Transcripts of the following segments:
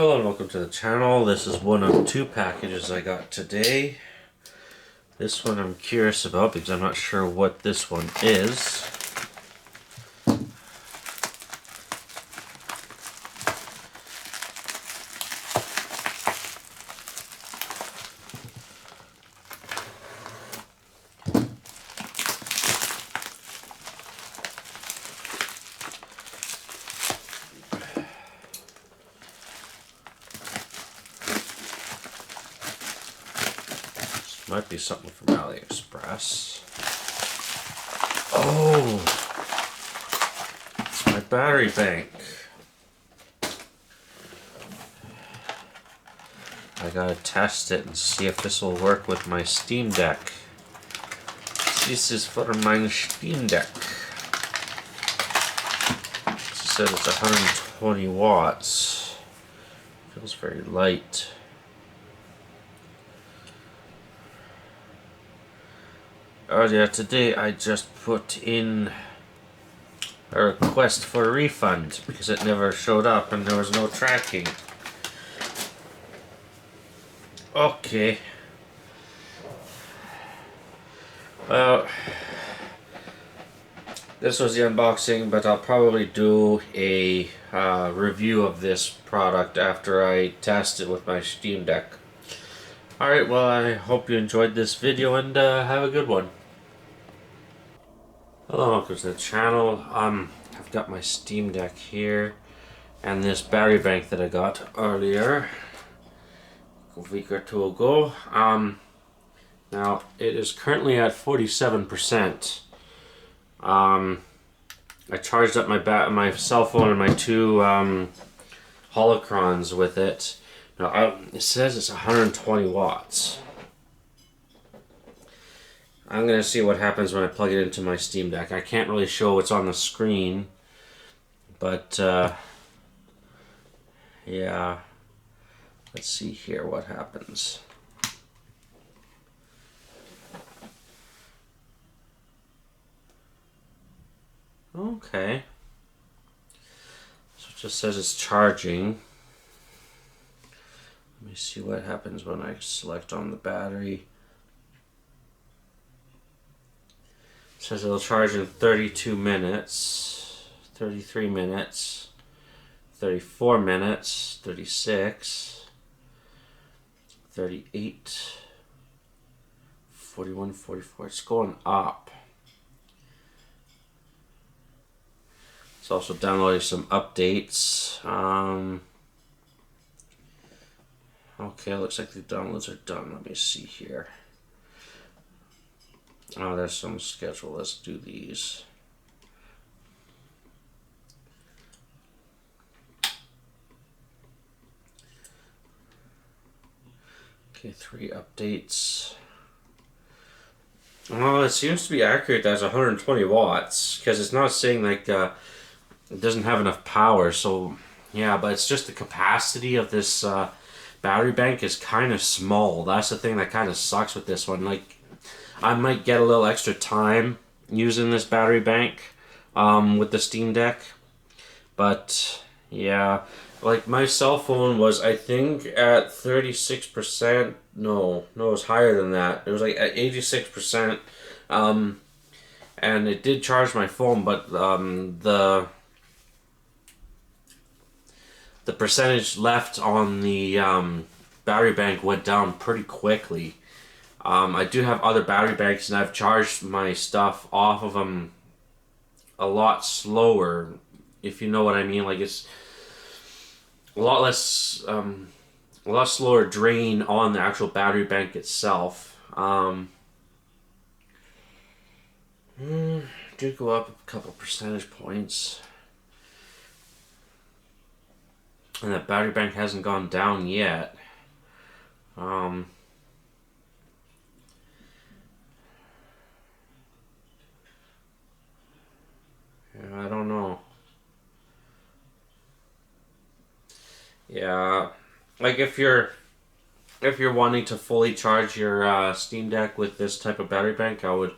Hello and welcome to the channel. This is one of two packages I got today. This one I'm curious about because I'm not sure what this one is. Might be something from AliExpress. Oh, it's my battery bank. I gotta test it and see if this will work with my Steam Deck. This is for my Steam Deck. It says it's 120 watts. Feels very light. Earlier today I just put in a request for a refund because it never showed up and there was no tracking. Okay. Well, this was the unboxing, but I'll probably do a review of this product after I test it with my Steam Deck. Alright, well, I hope you enjoyed this video and have a good one. Hello, welcome to the channel. I've got my Steam Deck here and this battery bank that I got earlier a week or two ago. Now it is currently at 47%. I charged up my cell phone and my two holocrons with it. Now it says it's 120 watts. I'm going to see what happens when I plug it into my Steam Deck. I can't really show what's on the screen, but yeah, let's see here what happens. Okay, so it just says it's charging. Let me see what happens when I select on the battery. It says it'll charge in 32 minutes, 33 minutes, 34 minutes, 36, 38, 41, 44. It's going up. It's also downloading some updates. Okay, looks like the downloads are done. Let me see here. Oh, there's some schedule. Let's do these. Okay, 3 updates. Well, it seems to be accurate as 120 watts because it's not saying like it doesn't have enough power. So yeah, but it's just the capacity of this battery bank is kind of small. That's the thing that kind of sucks with this one. Like, I might get a little extra time using this battery bank with the Steam Deck, but yeah, like my cell phone was, I think, at 36%. No, it was higher than that. It was like at 86%, and it did charge my phone, but the percentage left on the battery bank went down pretty quickly. I do have other battery banks and I've charged my stuff off of them a lot slower, if you know what I mean. Like, it's a lot less, a lot slower drain on the actual battery bank itself. Did go up a couple percentage points. And the battery bank hasn't gone down yet. I don't know. Yeah, like if you're wanting to fully charge your Steam Deck with this type of battery bank, I would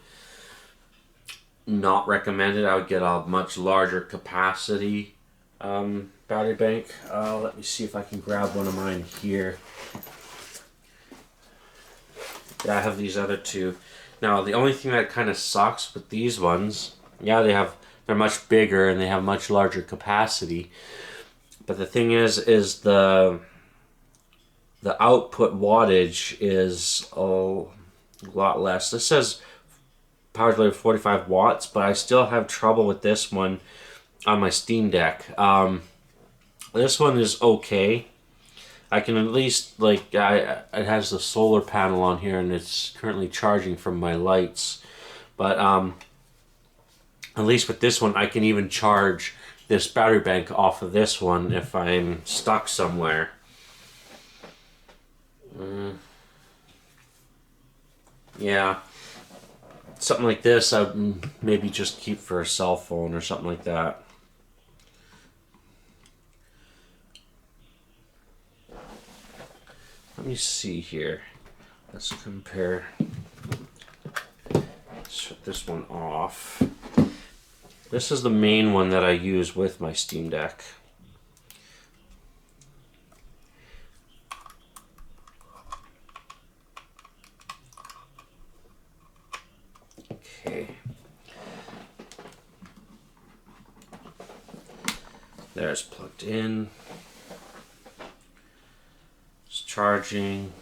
not recommend it. I would get a much larger capacity battery bank. Let me see if I can grab one of mine here. Yeah, I have these other two. Now, the only thing that kind of sucks with these ones, yeah, they're much bigger and they have much larger capacity. But the thing is the output wattage is a lot less. This says power delivery 45 watts, but I still have trouble with this one on my Steam Deck. This one is okay. I can at least, like, it has the solar panel on here and it's currently charging from my lights. But at least with this one, I can even charge this battery bank off of this one if I'm stuck somewhere. Yeah. Something like this, I would maybe just keep for a cell phone or something like that. Let me see here. Let's compare. Shut this one off. This is the main one that I use with my Steam Deck. Okay. There's plugged in. It's charging.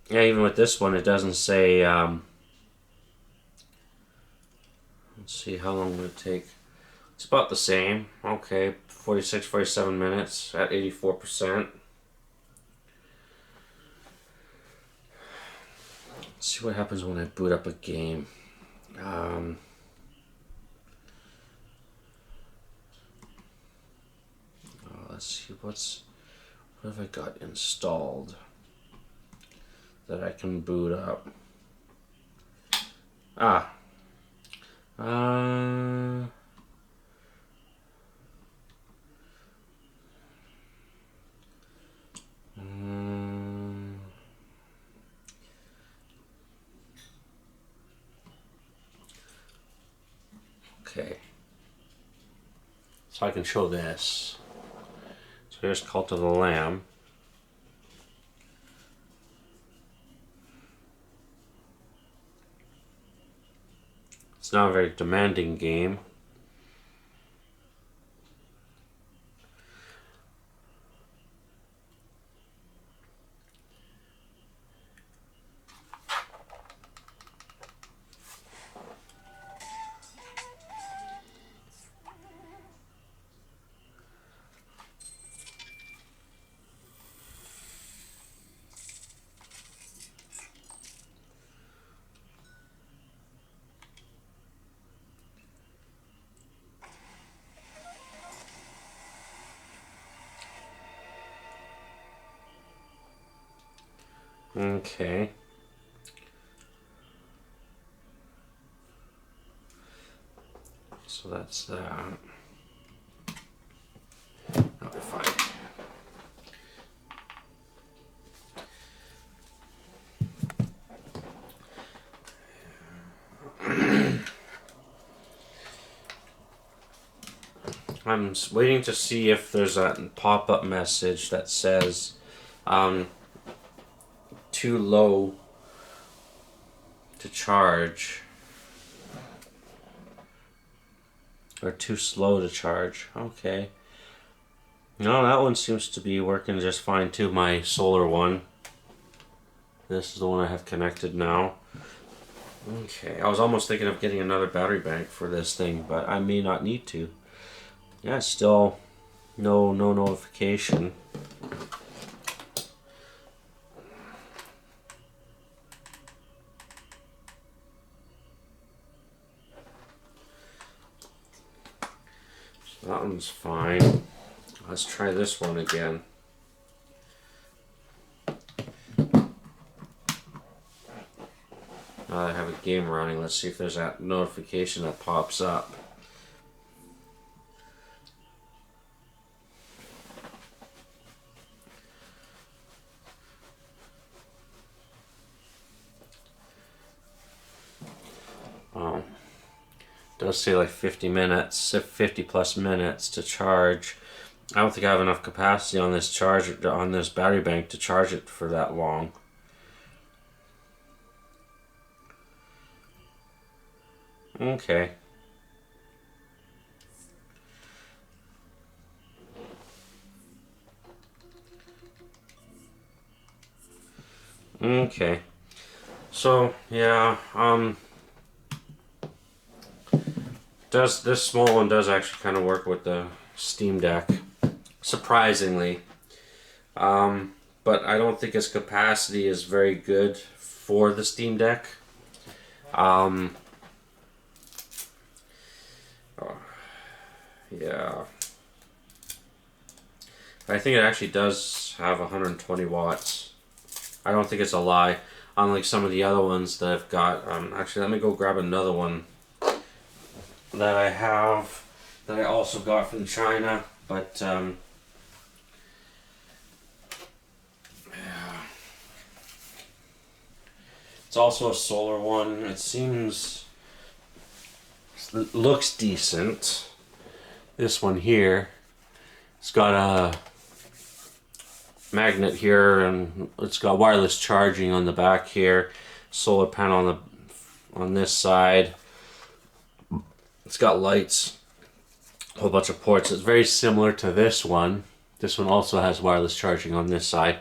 Yeah, even with this one, it doesn't say. Let's see, how long will it take? It's about the same. Okay, 46, 47 minutes at 84%. Let's see what happens when I boot up a game. Let's see, what have I got installed that I can boot up? Okay. So I can show this. So here's Cult of the Lamb. It's not a very demanding game. Okay. So that's that. That'll be fine. I'm waiting to see if there's a pop-up message that says too low to charge or too slow to charge. Okay. No, that one seems to be working just fine too, my solar one. This is the one I have connected now. Okay, I was almost thinking of getting another battery bank for this thing, but I may not need to. Yeah, still no notification. So that one's fine. Let's try this one again. I have a game running. Let's see if there's that notification that pops up. Oh, does say like 50 minutes, 50 plus minutes to charge. I don't think I have enough capacity on this on this battery bank to charge it for that long. Okay. Okay. So yeah, does this small one does actually kind of work with the Steam Deck, surprisingly. But I don't think its capacity is very good for the Steam Deck. Yeah. I think it actually does have 120 watts. I don't think it's a lie. Unlike some of the other ones that I've got. Actually, let me go grab another one that I have that I also got from China. But, yeah. It's also a solar one. It looks decent. This one here, it's got a magnet here, and it's got wireless charging on the back here. Solar panel on this side. It's got lights, a whole bunch of ports. It's very similar to this one. This one also has wireless charging on this side,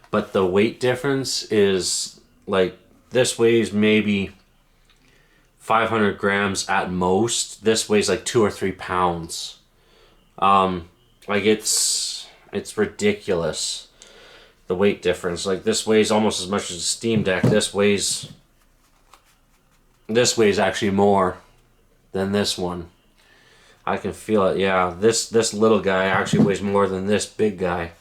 but the weight difference is like this weighs maybe 500 grams at most. This weighs like 2 or 3 pounds. Like it's ridiculous, the weight difference. Like this weighs almost as much as a Steam Deck. This weighs actually more than this one. I can feel it. Yeah, this little guy actually weighs more than this big guy.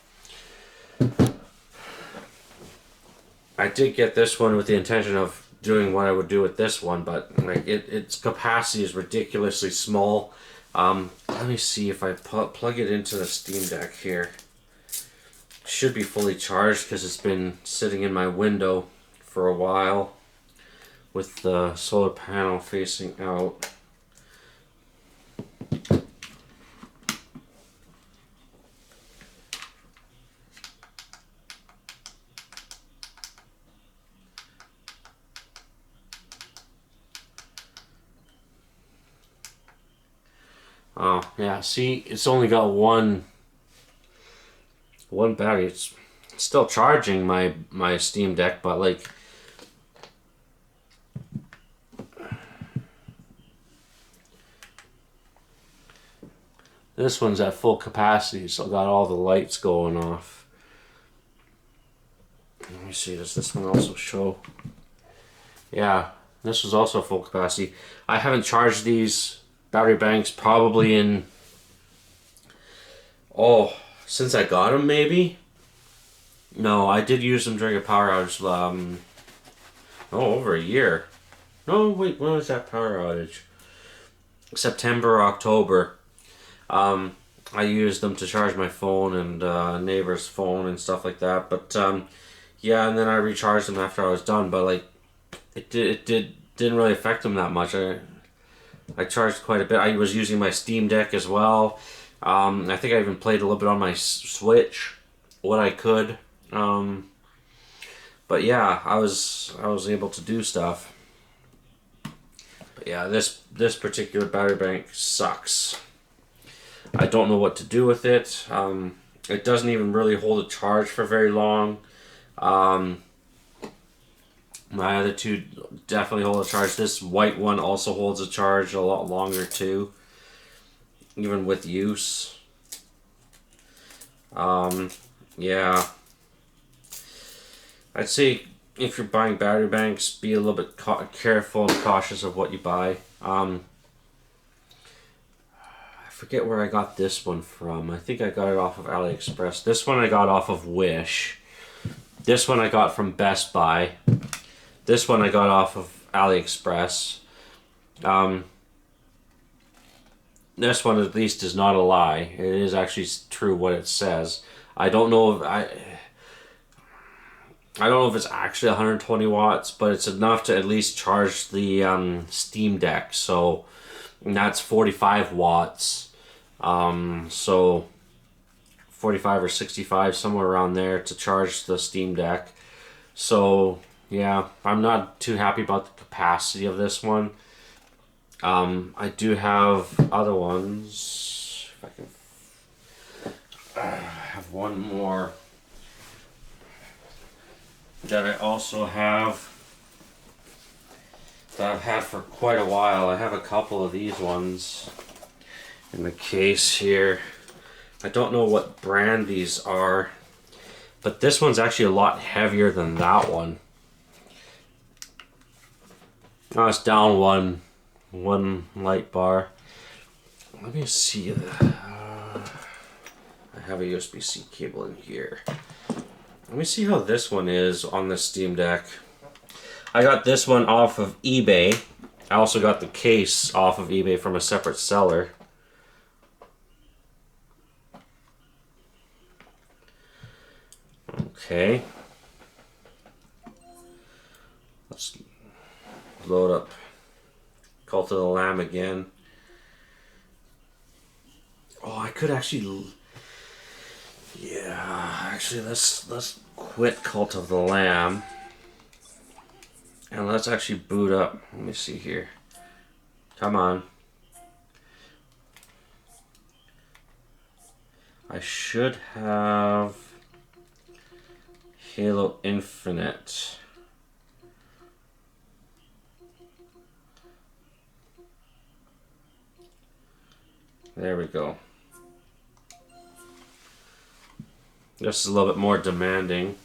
I did get this one with the intention of doing what I would do with this one, but like its capacity is ridiculously small. Let me see if I plug it into the Steam Deck here. Should be fully charged because it's been sitting in my window for a while with the solar panel facing out. Oh yeah, see, it's only got one battery. It's still charging my Steam Deck, but like this one's at full capacity, so I got all the lights going off. Let me see, does this one also show? Yeah, this was also full capacity. I haven't charged these battery banks probably in since I got them, maybe. No, I did use them during a power outage. Over a year. No, wait, when was that power outage? September, October. I used them to charge my phone and a neighbor's phone and stuff like that. But yeah, and then I recharged them after I was done. But like, it didn't really affect them that much. I charged quite a bit. I was using my Steam Deck as well. I think I even played a little bit on my Switch, what I could. But yeah, I was able to do stuff. But yeah, this particular battery bank sucks. I don't know what to do with it. It doesn't even really hold a charge for very long. My other two definitely hold a charge. This white one also holds a charge a lot longer too, even with use. Yeah. I'd say if you're buying battery banks, be a little bit careful and cautious of what you buy. I forget where I got this one from. I think I got it off of AliExpress. This one I got off of Wish. This one I got from Best Buy. This one I got off of AliExpress. This one at least is not a lie. It is actually true what it says. I don't know if I don't know if it's actually 120 watts, but it's enough to at least charge the Steam Deck. So and that's 45 watts. So 45 or 65, somewhere around there, to charge the Steam Deck. So yeah, I'm not too happy about the capacity of this one. I do have other ones. If I can have one more that I also have that I've had for quite a while. I have a couple of these ones in the case here. I don't know what brand these are, but this one's actually a lot heavier than that one. Oh, it's down one light bar. Let me see. I have a USB-C cable in here. Let me see how this one is on the Steam Deck. I got this one off of eBay. I also got the case off of eBay from a separate seller. Okay. Let's load up Cult of the Lamb again. Oh, I could actually... Yeah, actually, let's quit Cult of the Lamb. And let's actually boot up. Let me see here. Come on. I should have Halo Infinite. There we go. This is a little bit more demanding.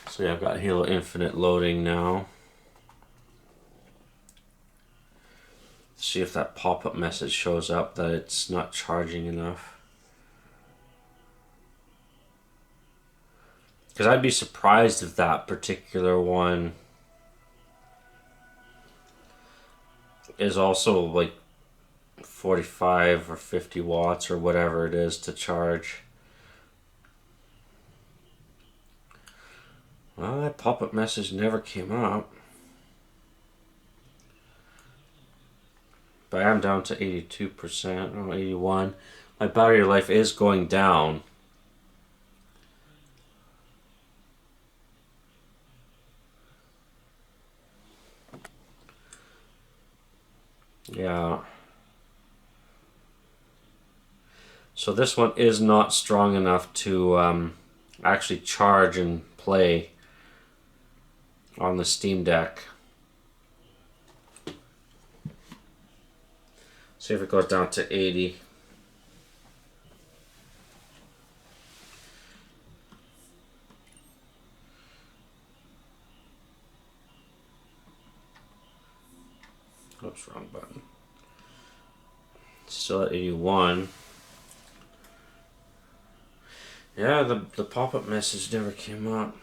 So yeah, I've got Halo Infinite loading now. Let's see if that pop-up message shows up that it's not charging enough. Because I'd be surprised if that particular one is also like 45 or 50 watts or whatever it is to charge. Well, that pop-up message never came up. But I am down to 82%, or 81. My battery life is going down. Yeah. So this one is not strong enough to actually charge and play on the Steam Deck. See if it goes down to 80. Oops, wrong button. Still at 81. Yeah, the pop-up message never came up.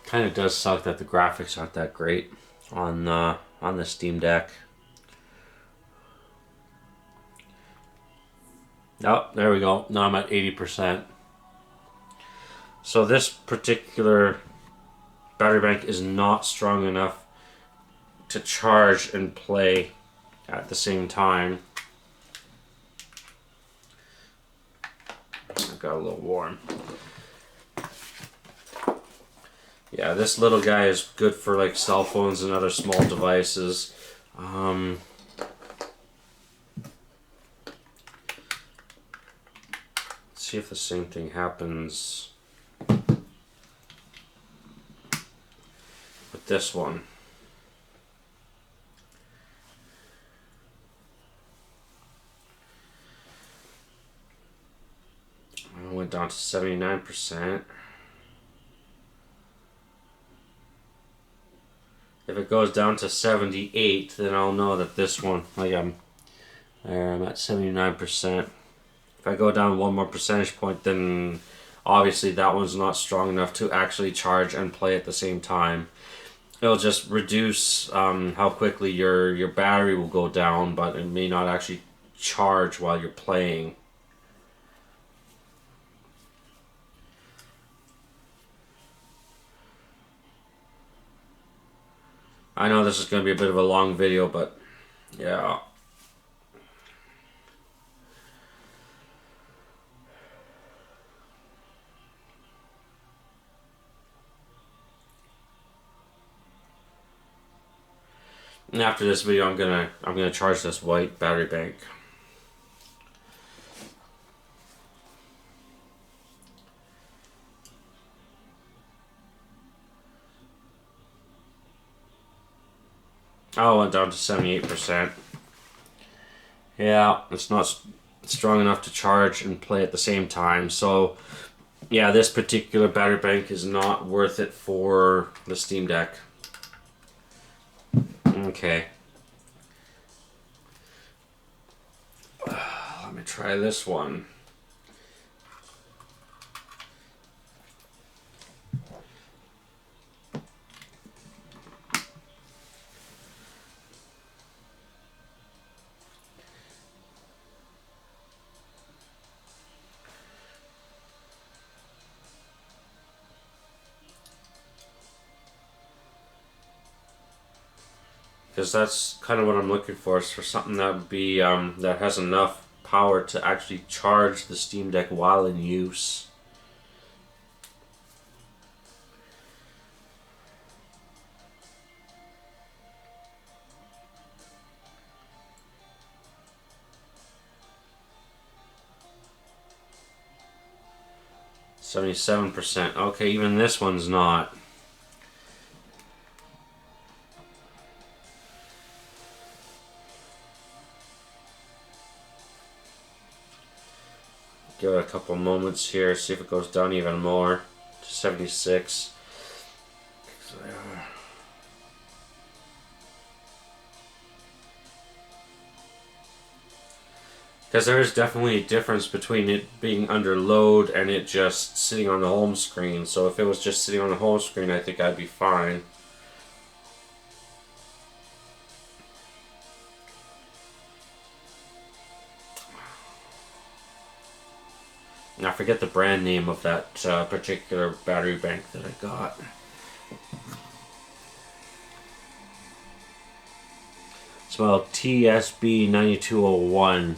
Kind of does suck that the graphics aren't that great on the Steam Deck. Oh, there we go. Now I'm at 80%. So this particular battery bank is not strong enough to charge and play at the same time. I got a little warm. Yeah, this little guy is good for like cell phones and other small devices. Let's see if the same thing happens with this one. I went down to 79%. If it goes down to 78, then I'll know that this one, like I'm at 79%. If I go down one more percentage point, then obviously that one's not strong enough to actually charge and play at the same time. It'll just reduce how quickly your battery will go down, but it may not actually charge while you're playing. I know this is going to be a bit of a long video, but yeah. And after this video, I'm gonna charge this white battery bank. Oh, it went down to 78%. Yeah, it's not strong enough to charge and play at the same time. So, yeah, this particular battery bank is not worth it for the Steam Deck. Okay. Let me try this one. Because that's kind of what I'm looking for, is for something that would be that has enough power to actually charge the Steam Deck while in use. %77. Okay, even this one's not. Give it a couple moments here, see if it goes down even more to 76. Because there is definitely a difference between it being under load and it just sitting on the home screen. So if it was just sitting on the home screen, I think I'd be fine. I forget the brand name of that particular battery bank that I got. It's about TSB 9201.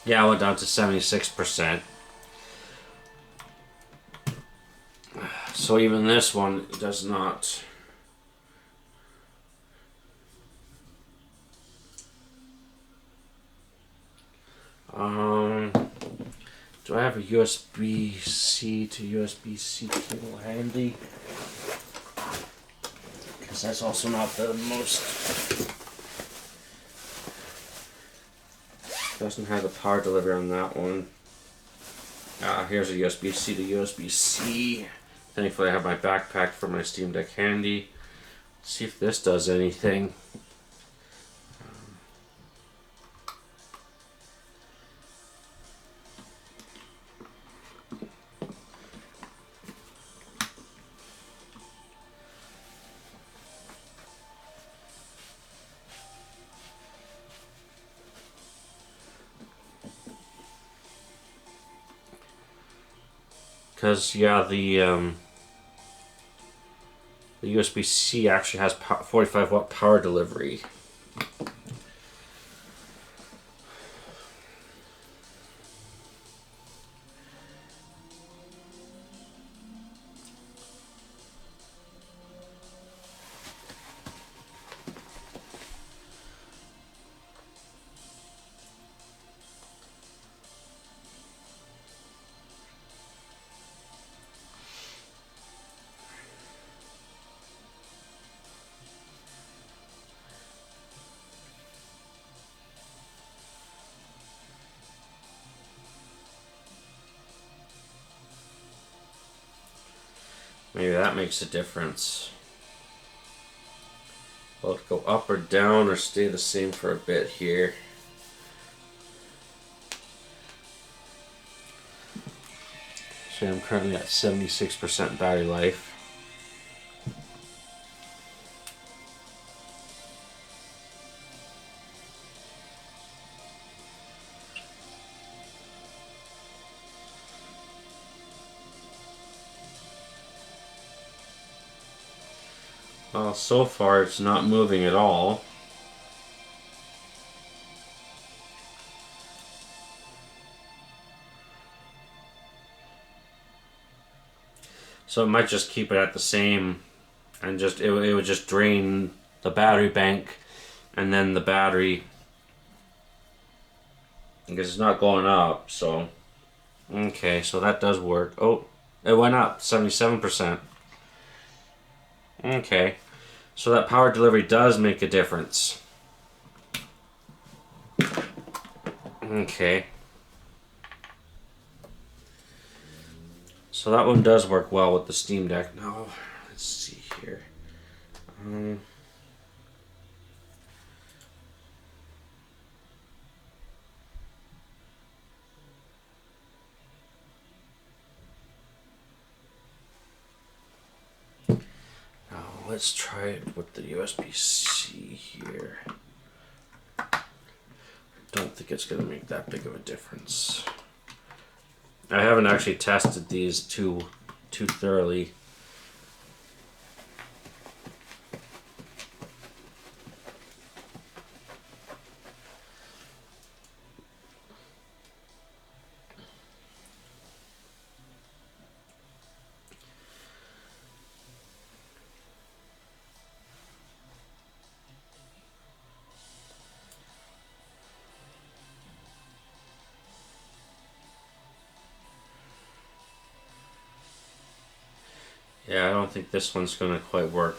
Yeah, I went down to 76%. So even this one does not. Do I have a USB-C to USB-C cable handy? Because that's also not the most. Doesn't have the power delivery on that one. Here's a USB-C to USB-C. Thankfully I have my backpack for my Steam Deck handy. Let's see if this does anything. Because, yeah, the USB-C actually has 45 watt power delivery. Maybe that makes a difference. Will it go up or down or stay the same for a bit here? So I'm currently at 76% battery life. Well, so far it's not moving at all. So it might just keep it at the same, and just it would just drain the battery bank, and then the battery, because it's not going up. So okay, so that does work. Oh, it went up 77%. Okay, so that power delivery does make a difference. Okay. So that one does work well with the Steam Deck. Now, let's see here. Now, let's try it with the USB-C here. Don't think it's going to make that big of a difference. I haven't actually tested these too thoroughly. Yeah, I don't think this one's going to quite work.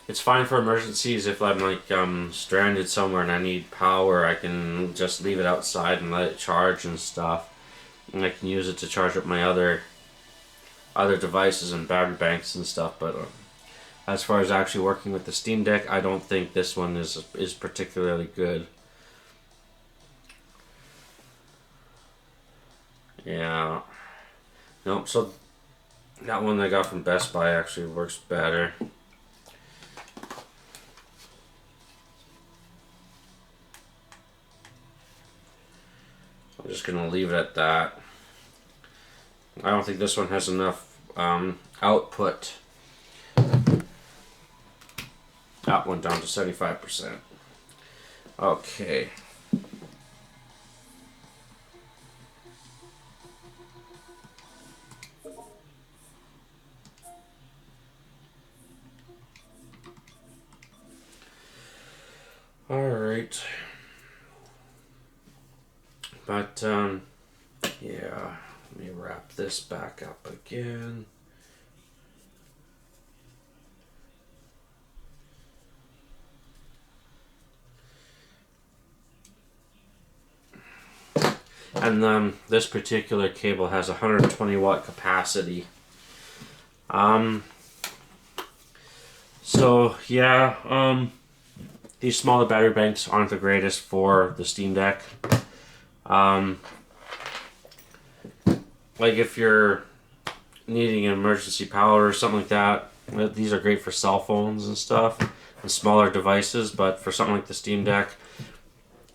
It's fine for emergencies. If I'm like stranded somewhere and I need power, I can just leave it outside and let it charge and stuff. And I can use it to charge up my other devices and battery banks and stuff. But as far as actually working with the Steam Deck, I don't think this one is particularly good. Yeah. Nope, so that one I got from Best Buy actually works better. I'm just going to leave it at that. I don't think this one has enough output. That one down to 75%. Okay. Alright. But, yeah. Let me wrap this back up again. And this particular cable has 120 watt capacity. So yeah, these smaller battery banks aren't the greatest for the Steam Deck. Like if you're needing an emergency power or something like that, these are great for cell phones and stuff and smaller devices. But for something like the Steam Deck,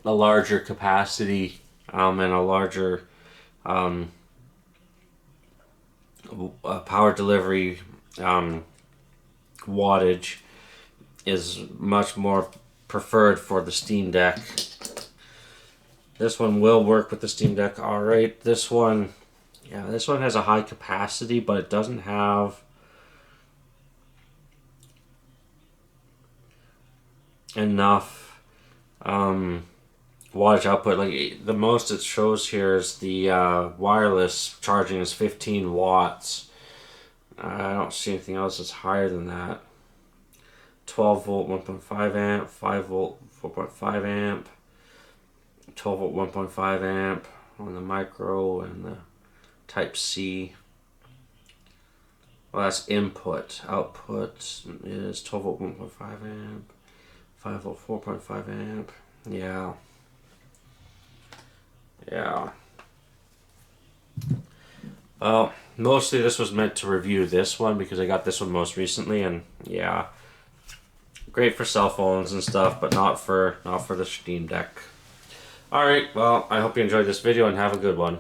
a larger capacity and a larger power delivery wattage is much more preferred for the Steam Deck. This one will work with the Steam Deck alright. This one has a high capacity, but it doesn't have enough wattage output. Like the most it shows here is the wireless charging is 15 watts. I don't see anything else that's higher than that. 12 volt 1.5 amp, 5 volt 4.5 amp, 12 volt 1.5 amp on the micro and the Type C. Well, that's input. Output is 12 volt 1.5 amp, 5 volt 4.5 amp. Yeah. Yeah. Well, mostly this was meant to review this one because I got this one most recently, and yeah, great for cell phones and stuff, but not for the Steam Deck. All right. Well, I hope you enjoyed this video and have a good one.